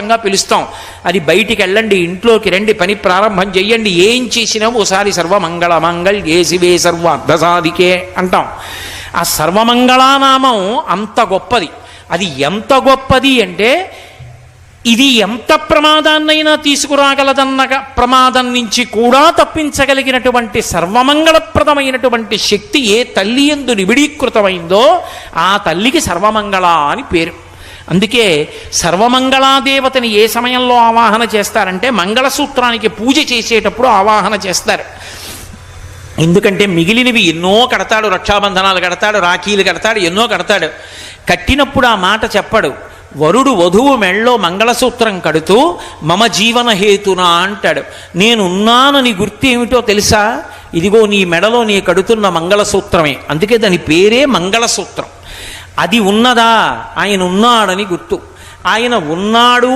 సాదరంగా పిలుస్తాం. అది బయటికి వెళ్ళండి, ఇంట్లోకి రండి, పని ప్రారంభం చెయ్యండి, ఏం చేసినా ఓసారి సర్వమంగళమాంగళ్యే శివే సర్వార్థసాధికే అంటాం. ఆ సర్వమంగళానామం అంత గొప్పది. అది ఎంత గొప్పది అంటే ఇది ఎంత ప్రమాదాన్నైనా తీసుకురాగలదన్న ప్రమాదం నుంచి కూడా తప్పించగలిగినటువంటి సర్వమంగళప్రదమైనటువంటి శక్తి ఏ తల్లి యందు నిబిడీకృతమైందో ఆ తల్లికి సర్వమంగళ అని పేరు. అందుకే సర్వమంగళాదేవతని ఏ సమయంలో ఆవాహన చేస్తారంటే మంగళసూత్రానికి పూజ చేసేటప్పుడు ఆవాహన చేస్తారు. ఎందుకంటే మిగిలినవి ఎన్నో కడతాడు, రక్షాబంధనాలు కడతాడు, రాఖీలు కడతాడు, ఎన్నో కడతాడు. కట్టినప్పుడు ఆ మాట చెప్పడు. వరుడు వధువు మెళ్ళో మంగళసూత్రం కడుతూ మమ జీవన హేతునా అంటాడు. నేనున్నానని గుర్తు ఏమిటో తెలుసా? ఇదిగో నీ మెడలో నీ కడుతున్న మంగళసూత్రమే. అందుకే దాని పేరే మంగళసూత్రం. అది ఉన్నదా ఆయన ఉన్నాడని గుర్తు. ఆయన ఉన్నాడు